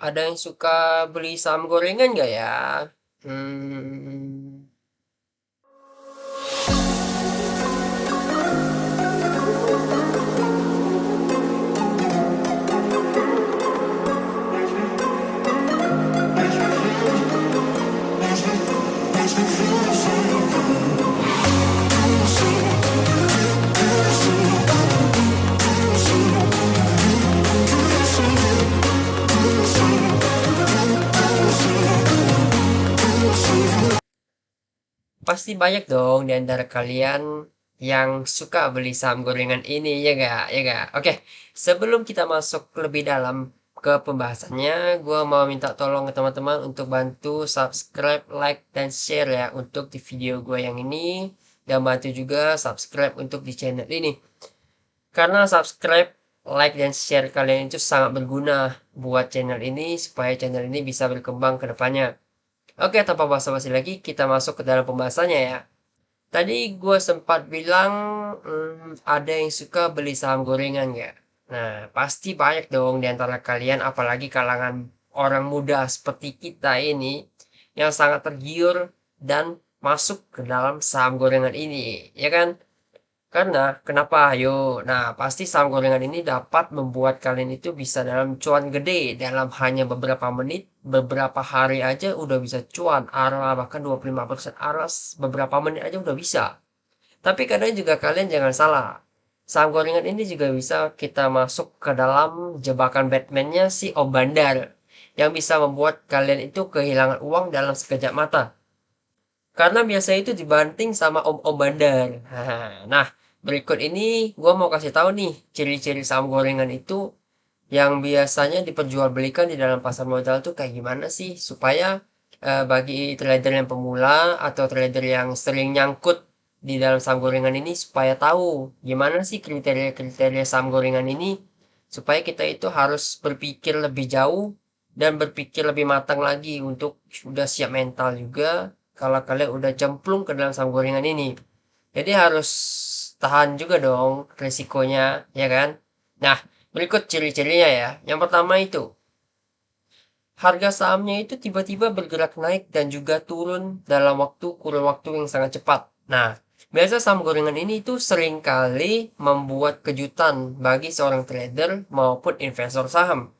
Ada yang suka beli saham gorengan nggak ya? Hmm, pasti banyak dong di antara kalian yang suka beli saham gorengan ini, ya nggak? Ya nggak? Oke, sebelum kita masuk lebih dalam ke pembahasannya, gue mau minta tolong ke teman-teman untuk bantu subscribe, like, dan share ya untuk di video gue yang ini. Dan bantu juga subscribe untuk di channel ini. Karena subscribe, like, dan share kalian itu sangat berguna buat channel ini supaya channel ini bisa berkembang ke depannya. Oke, tanpa basa-basi lagi, kita masuk ke dalam pembahasannya ya. Tadi gue sempat bilang ada yang suka beli saham gorengan ya. Nah, pasti banyak dong di antara kalian, apalagi kalangan orang muda seperti kita ini, yang sangat tergiur dan masuk ke dalam saham gorengan ini, ya kan? Karena kenapa? Ayo, nah pasti saham gorengan ini dapat membuat kalian itu bisa dalam cuan gede dalam hanya beberapa menit, beberapa hari aja udah bisa cuan arah bahkan 25% aras beberapa menit aja udah bisa. Tapi kadang juga kalian jangan salah. Saham gorengan ini juga bisa kita masuk ke dalam jebakan Batman-nya si Om Bandar yang bisa membuat kalian itu kehilangan uang dalam sekejap mata. Karena biasanya itu dibanting sama om-om bandar. Nah, berikut ini gue mau kasih tahu nih ciri-ciri saham gorengan itu yang biasanya diperjualbelikan di dalam pasar modal tuh kayak gimana sih supaya bagi trader yang pemula atau trader yang sering nyangkut di dalam saham gorengan ini supaya tahu gimana sih kriteria-kriteria saham gorengan ini supaya kita itu harus berpikir lebih jauh dan berpikir lebih matang lagi untuk sudah siap mental juga kalau kalian udah cemplung ke dalam saham gorengan ini. Jadi harus tahan juga dong resikonya, ya kan? Nah, berikut ciri-cirinya ya. Yang pertama itu, harga sahamnya itu tiba-tiba bergerak naik dan juga turun dalam kurun waktu yang sangat cepat. Nah, biasa saham gorengan ini itu seringkali membuat kejutan bagi seorang trader maupun investor saham.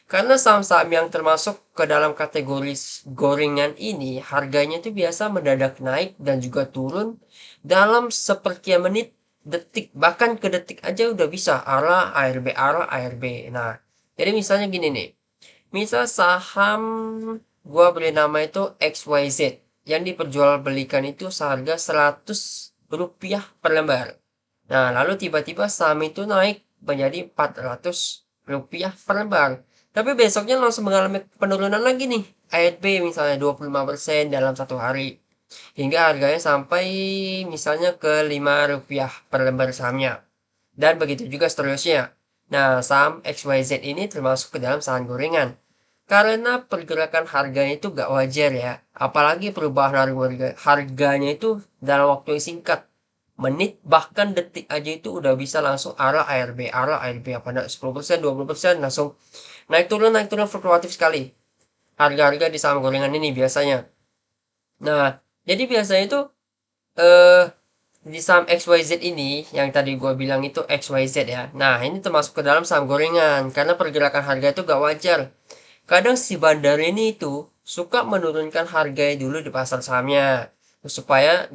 Karena saham-saham yang termasuk ke dalam kategori gorengan ini, harganya itu biasa mendadak naik dan juga turun dalam sepertiga menit, detik, bahkan ke detik aja udah bisa arah ARB, arah ARB. Nah, jadi misalnya gini nih, misal saham gua beli nama itu XYZ yang diperjualbelikan itu seharga 100 rupiah per lembar. Nah, lalu tiba-tiba saham itu naik menjadi 400 rupiah per lembar. Tapi besoknya langsung mengalami penurunan lagi nih. ASB misalnya 25% dalam satu hari. Hingga harganya sampai misalnya ke 5 rupiah per lembar sahamnya. Dan begitu juga seterusnya. Nah, saham XYZ ini termasuk ke dalam saham gorengan. Karena pergerakan harganya itu gak wajar ya. Apalagi perubahan harganya itu dalam waktu yang singkat. Menit bahkan detik aja itu udah bisa langsung arah ARB apa enggak 10%, 20% langsung naik turun fluktuatif sekali. Harga-harga di saham gorengan ini biasanya. Nah, jadi biasanya itu eh di saham XYZ ini yang tadi gue bilang itu XYZ ya. Nah, ini termasuk ke dalam saham gorengan karena pergerakan harga itu gak wajar. Kadang si bandar ini itu suka menurunkan harganya dulu di pasar sahamnya supaya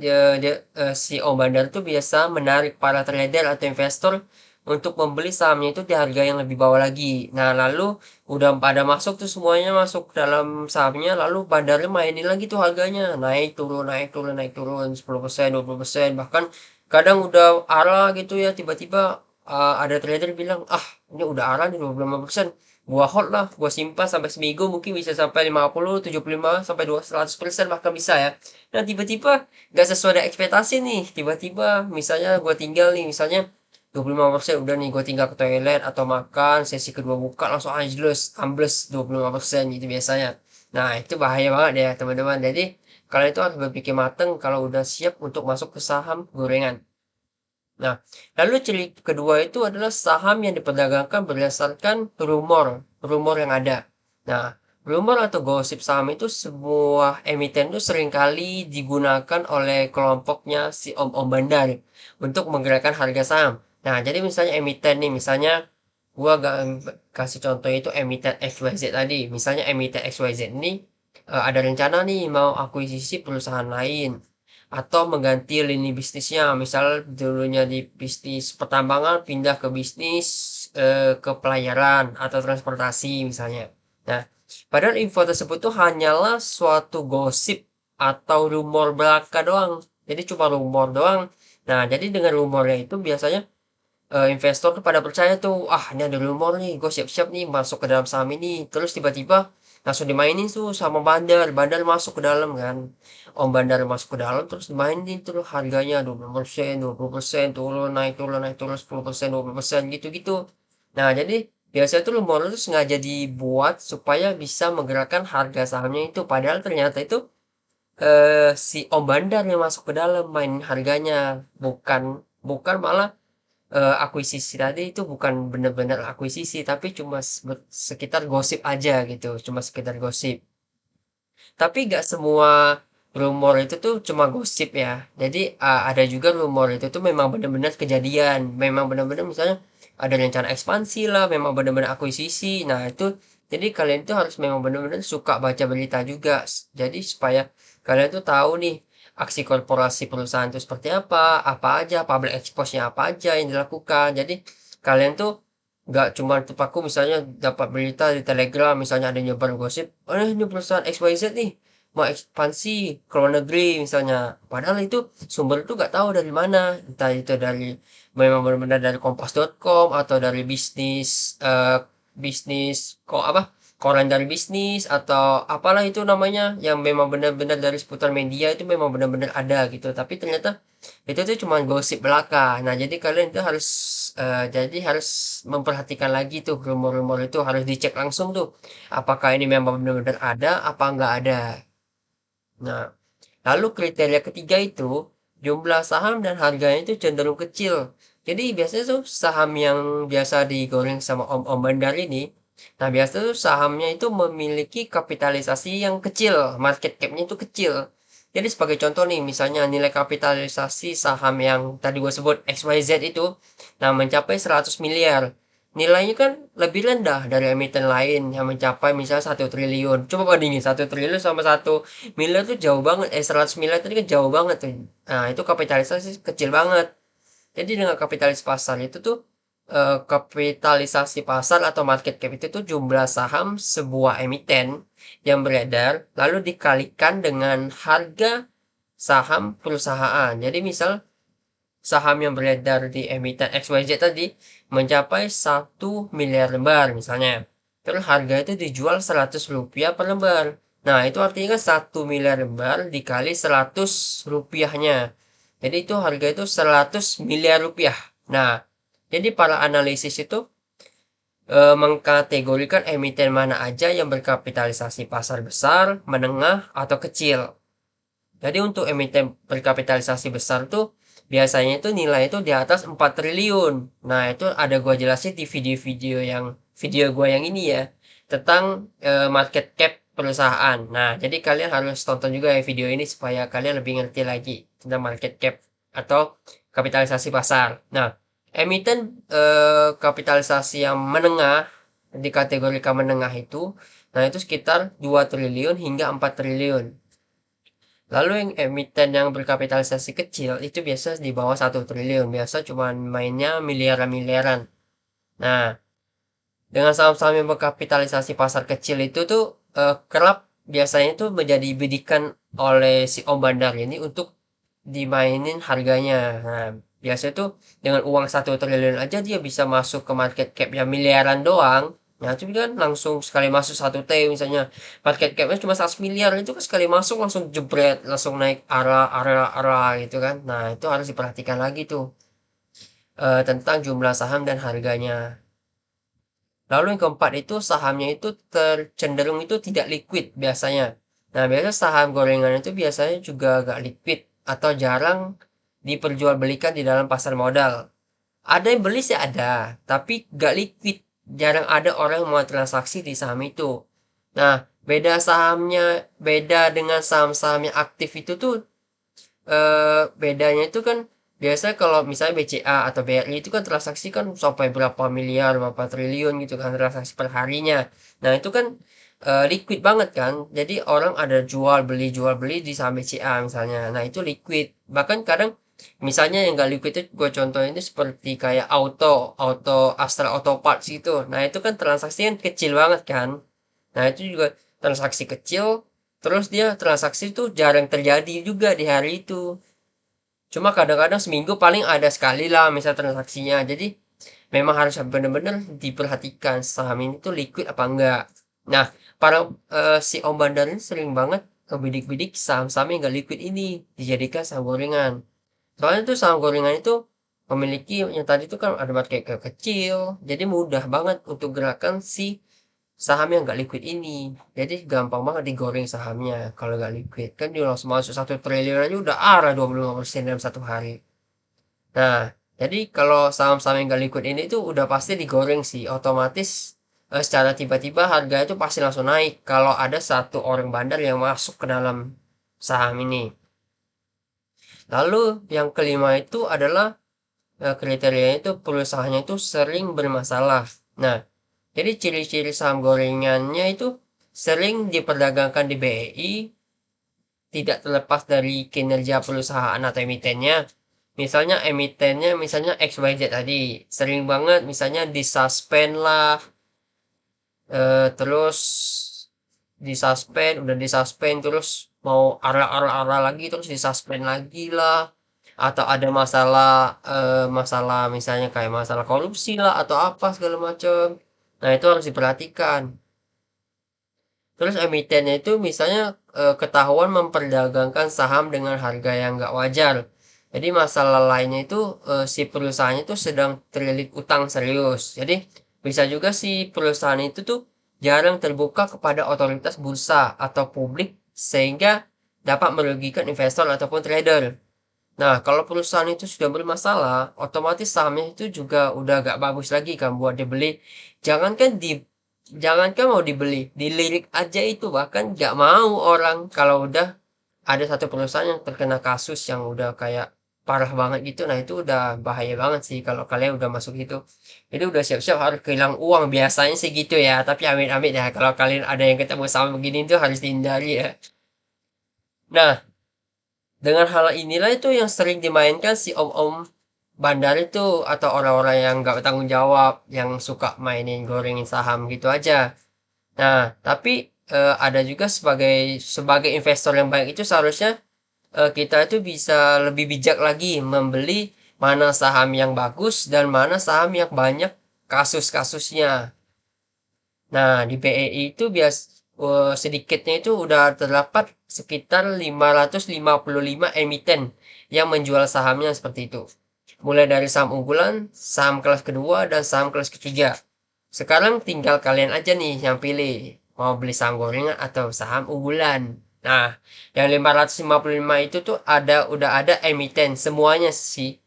si Om Bandar itu biasa menarik para trader atau investor untuk membeli sahamnya itu di harga yang lebih bawah lagi. Nah, lalu udah pada masuk tuh semuanya masuk dalam sahamnya, lalu bandarnya mainin lagi tuh harganya, naik turun, naik turun, naik turun, 10%, 20%, bahkan kadang udah arah gitu ya, tiba-tiba ada trader bilang, ah ini udah arah nih 25%, gua hold lah, gua simpan sampai seminggu mungkin bisa sampai 50, 75, sampai 200% bahkan bisa ya. Nah tiba-tiba gak sesuai dengan ekspektasi nih, tiba-tiba misalnya gua tinggal nih, misalnya 25% udah nih gue tinggal ke toilet atau makan, sesi kedua buka langsung anjlus, ambles 25% gitu biasanya. Nah, itu bahaya banget ya, teman-teman. Jadi, kalian itu harus berpikir matang kalau udah siap untuk masuk ke saham gorengan. Nah, lalu ciri kedua itu adalah saham yang diperdagangkan berdasarkan rumor yang ada. Nah, rumor atau gosip saham itu sebuah emiten itu seringkali digunakan oleh kelompoknya si om-om bandar untuk menggerakkan harga saham. Nah, jadi misalnya emiten nih, misalnya gua gak kasih contoh itu emiten XYZ tadi. Misalnya emiten XYZ ini ada rencana nih mau akuisisi perusahaan lain atau mengganti lini bisnisnya. Misal dulunya di bisnis pertambangan pindah ke bisnis ke pelayaran atau transportasi misalnya. Nah, padahal info tersebut tuh hanyalah suatu gosip atau rumor belaka doang. Jadi cuma rumor doang. Nah, jadi dengan rumornya itu biasanya investor tuh pada percaya tuh, ah ini ada rumor nih, gue siap-siap nih masuk ke dalam saham ini. Terus tiba-tiba langsung dimainin tuh sama bandar, bandar masuk ke dalam kan. Om bandar masuk ke dalam terus dimainin tuh harganya 20%, 20% turun, naik turun 10%, 20% gitu-gitu. Nah, jadi biasanya tuh rumor itu sengaja dibuat supaya bisa menggerakkan harga sahamnya itu. Padahal ternyata itu si om bandar yang masuk ke dalam main harganya, bukan bukan malah akuisisi tadi itu bukan benar-benar akuisisi, tapi cuma sekitar gosip aja gitu, cuma sekitar gosip. Tapi nggak semua rumor itu tuh cuma gosip ya. Jadi ada juga rumor itu tuh memang benar-benar kejadian, memang benar-benar misalnya ada rencana ekspansi lah, memang benar-benar akuisisi. Nah itu jadi kalian tuh harus memang benar-benar suka baca berita juga. Jadi supaya kalian tuh tahu nih aksi korporasi perusahaan itu seperti apa aja, public expose-nya apa aja yang dilakukan. Jadi kalian tuh nggak cuma terpaku misalnya dapat berita di Telegram misalnya ada nyebar gosip, oh ini perusahaan XYZ nih mau ekspansi ke luar negeri misalnya. Padahal itu sumber itu nggak tahu dari mana, entah itu dari memang benar-benar dari kompas.com atau dari bisnis bisnis kok apa koran dari bisnis atau apalah itu namanya yang memang benar-benar dari seputar media itu memang benar-benar ada gitu. Tapi ternyata itu tuh cuma gosip belaka. Nah, jadi kalian itu harus jadi harus memperhatikan lagi tuh rumor-rumor itu harus dicek langsung tuh. Apakah ini memang benar-benar ada apa enggak ada. Nah, lalu kriteria ketiga itu jumlah saham dan harganya itu cenderung kecil. Jadi biasanya tuh saham yang biasa digoreng sama om-om bandar ini, nah biasanya tuh sahamnya itu memiliki kapitalisasi yang kecil, market cap-nya itu kecil. Jadi sebagai contoh nih, misalnya nilai kapitalisasi saham yang tadi gue sebut XYZ itu, nah mencapai 100 miliar. Nilainya kan lebih rendah dari emiten lain yang mencapai misalnya 1 triliun. Coba bandingin 1 triliun sama 1 miliar tuh jauh banget. 100 miliar tadi kan jauh banget tuh. Nah, itu kapitalisasi kecil banget. Jadi dengan kapitalisasi pasar itu tuh kapitalisasi pasar atau market cap itu tuh jumlah saham sebuah emiten yang beredar lalu dikalikan dengan harga saham perusahaan. Jadi misal saham yang beredar di emiten XYZ tadi mencapai 1 miliar lembar misalnya. Terus harga itu dijual Rp100 per lembar. Nah, itu artinya kan 1 miliar lembar dikali 100 rupiahnya. Jadi itu harga itu 100 miliar rupiah. Nah, jadi para analisis itu mengkategorikan emiten mana aja yang berkapitalisasi pasar besar, menengah, atau kecil. Jadi untuk emiten berkapitalisasi besar tuh biasanya itu nilai itu di atas 4 triliun. Nah, itu ada gua jelasin di video gua yang ini ya tentang market cap perusahaan. Nah, jadi kalian harus tonton juga ya video ini supaya kalian lebih ngerti lagi tentang market cap atau kapitalisasi pasar. Nah, emiten kapitalisasi yang menengah dikategorikan menengah itu, nah itu sekitar 2 triliun hingga 4 triliun. Lalu yang emiten yang berkapitalisasi kecil itu biasa di bawah 1 triliun. Biasa cuma mainnya miliaran-miliaran. Nah, dengan saham-saham yang berkapitalisasi pasar kecil itu tuh kerap biasanya tuh menjadi bidikan oleh si Om Bandar ini untuk dimainin harganya. Nah, biasanya tuh dengan uang 1 triliun aja dia bisa masuk ke market cap yang miliaran doang. Nah, itu kan langsung sekali masuk 1T misalnya. Market capnya cuma 100 miliar itu kan sekali masuk langsung jebret, langsung naik arah gitu kan. Nah, itu harus diperhatikan lagi tuh tentang jumlah saham dan harganya. Lalu yang keempat itu sahamnya itu tercenderung itu tidak liquid biasanya. Nah, biasanya saham gorengan itu biasanya juga agak liquid atau jarang diperjualbelikan di dalam pasar modal. Ada yang beli sih ada, tapi gak liquid. Jarang ada orang yang mau transaksi di saham itu. Nah, beda dengan saham-saham yang aktif itu tuh, bedanya itu kan biasanya kalau misalnya BCA atau BRI itu kan transaksi kan sampai berapa miliar, berapa triliun gitu kan transaksi per harinya. Nah, itu kan liquid banget kan. Jadi orang ada jual beli di saham BCA misalnya. Nah, itu liquid. Bahkan kadang misalnya yang gak liquid itu gue contohin itu seperti kayak auto Astra Auto Parts gitu. Nah, itu kan transaksi kan kecil banget kan. Nah, itu juga transaksi kecil, terus dia transaksi itu jarang terjadi juga di hari itu. Cuma kadang-kadang seminggu paling ada sekali lah misal transaksinya. Jadi memang harus benar-benar diperhatikan saham ini tuh liquid apa enggak. Nah, para si Om Bandar ini sering banget bidik-bidik saham-saham yang enggak liquid ini dijadikan saham gorengan. Soalnya tuh saham gorengan itu memiliki yang tadi tuh kan ada market cap kecil, jadi mudah banget untuk gerakan si saham yang nggak liquid ini. Jadi gampang banget digoreng sahamnya kalau nggak liquid. Kan dia langsung masuk 1 triliun aja udah arah 25% dalam 1 hari. Nah, jadi kalau saham-saham yang nggak liquid ini tuh udah pasti digoreng sih. Otomatis secara tiba-tiba harga itu pasti langsung naik kalau ada satu orang bandar yang masuk ke dalam saham ini. Lalu yang kelima itu adalah kriterianya itu perusahaannya itu sering bermasalah. Nah, jadi ciri-ciri saham gorengannya itu sering diperdagangkan di BEI, tidak terlepas dari kinerja perusahaan atau emitennya. Misalnya emitennya misalnya XYZ tadi, sering banget misalnya disuspend lah, terus udah disuspend terus mau arah-arah lagi terus disuspend lagi lah. Atau ada masalah misalnya kayak masalah korupsi lah atau apa segala macam. Nah, itu harus diperhatikan. Terus emitennya itu misalnya ketahuan memperdagangkan saham dengan harga yang nggak wajar. Jadi masalah lainnya itu si perusahaannya itu sedang terlilit utang serius. Jadi bisa juga si perusahaan itu tuh jarang terbuka kepada otoritas bursa atau publik sehingga dapat merugikan investor ataupun trader. Nah, kalau perusahaan itu sudah bermasalah, otomatis sahamnya itu juga udah gak bagus lagi kan buat dibeli. Jangankan di Jangankan mau dibeli, dilirik aja itu bahkan gak mau orang kalau udah ada satu perusahaan yang terkena kasus yang udah kayak parah banget gitu. Nah, itu udah bahaya banget sih kalau kalian udah masuk itu. Itu udah siap-siap harus kehilangan uang biasanya sih gitu ya. Tapi amit-amit ya kalau kalian ada yang ketemu sama begini itu harus dihindari ya. Nah, dengan hal inilah itu yang sering dimainkan si om-om bandar itu atau orang-orang yang nggak bertanggung jawab, yang suka mainin gorengin saham gitu aja. Nah, tapi ada juga sebagai sebagai investor yang baik itu seharusnya kita itu bisa lebih bijak lagi membeli mana saham yang bagus dan mana saham yang banyak kasus-kasusnya. Nah, di PEI itu sedikitnya itu udah terdapat sekitar 555 emiten yang menjual sahamnya seperti itu. Mulai dari saham unggulan, saham kelas kedua, dan saham kelas ketiga. Sekarang tinggal kalian aja nih yang pilih mau beli saham gorengan atau saham unggulan. Nah, yang 555 itu tuh udah ada emiten semuanya sih.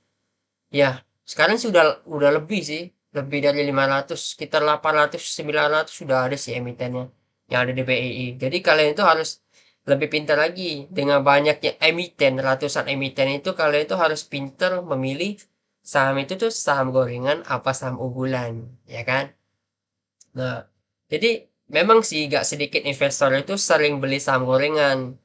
Ya, sekarang sih udah lebih sih, lebih dari 500, sekitar 800, 900 sudah ada sih emitennya yang ada di BEI. Jadi kalian itu harus lebih pintar lagi dengan banyaknya emiten, ratusan emiten itu kalian itu harus pintar memilih saham itu tuh saham gorengan apa saham unggulan, ya kan? Nah, jadi memang sih gak sedikit investor itu sering beli saham gorengan.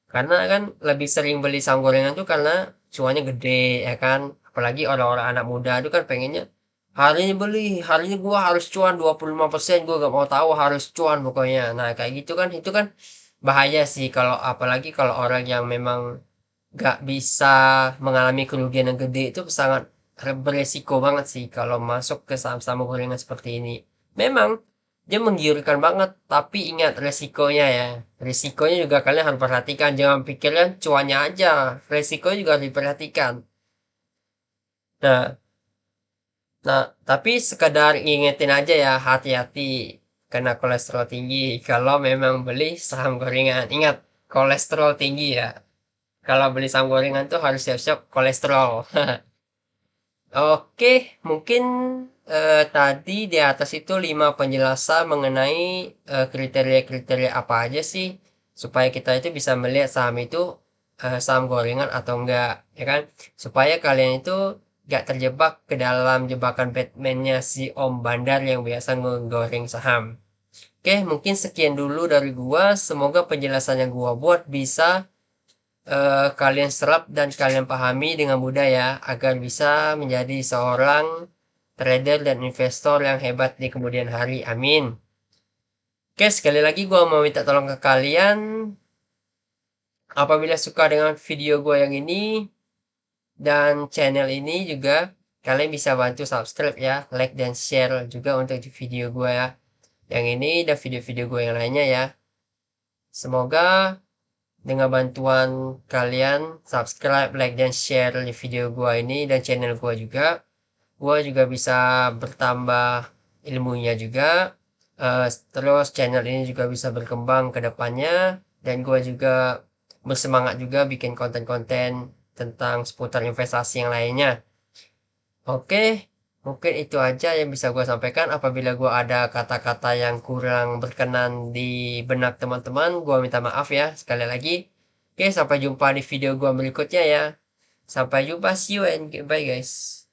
Karena kan lebih sering beli saham gorengan tuh karena cuannya gede ya kan. Apalagi orang-orang anak muda itu kan pengennya hari ini beli, hari ini gua harus cuan 25%, gua gak mau tahu harus cuan pokoknya. Nah, kayak gitu kan itu kan bahaya sih kalau apalagi kalau orang yang memang gak bisa mengalami kerugian yang gede itu sangat beresiko banget sih kalau masuk ke saham-saham gorengan seperti ini. Memang dia menggiurkan banget, tapi ingat resikonya ya. Resikonya juga kalian harus perhatikan, jangan pikirkan cuannya aja. Resikonya juga harus diperhatikan. Nah, nah, tapi sekadar ingetin aja ya, hati-hati kena kolesterol tinggi kalau memang beli saham gorengan. Ingat, kolesterol tinggi ya. Kalau beli saham gorengan tuh harus siap-siap kolesterol. Oke, mungkin tadi di atas itu 5 penjelasan mengenai kriteria-kriteria apa aja sih supaya kita itu bisa melihat saham itu saham gorengan atau enggak, ya kan? Supaya kalian itu gak terjebak ke dalam jebakan Batman-nya si Om Bandar yang biasa ngegoreng saham. Oke, mungkin sekian dulu dari gua. Semoga penjelasan yang gua buat bisa kalian serap dan kalian pahami dengan mudah ya, agar bisa menjadi seorang trader dan investor yang hebat di kemudian hari. Amin. Oke, sekali lagi gua mau minta tolong ke kalian, apabila suka dengan video gua yang ini dan channel ini juga, kalian bisa bantu subscribe ya, like dan share juga untuk video gua ya. Yang ini dan video-video gua yang lainnya ya. Semoga dengan bantuan kalian subscribe, like, dan share di video gua ini dan channel gua juga bisa bertambah ilmunya juga. Terus channel ini juga bisa berkembang ke depannya dan gua juga bersemangat juga bikin konten-konten tentang seputar investasi yang lainnya. Oke, mungkin itu aja yang bisa gua sampaikan. Apabila gua ada kata-kata yang kurang berkenan di benak teman-teman, gua minta maaf ya sekali lagi. Oke, sampai jumpa di video gua berikutnya ya. Sampai jumpa, see you and goodbye guys.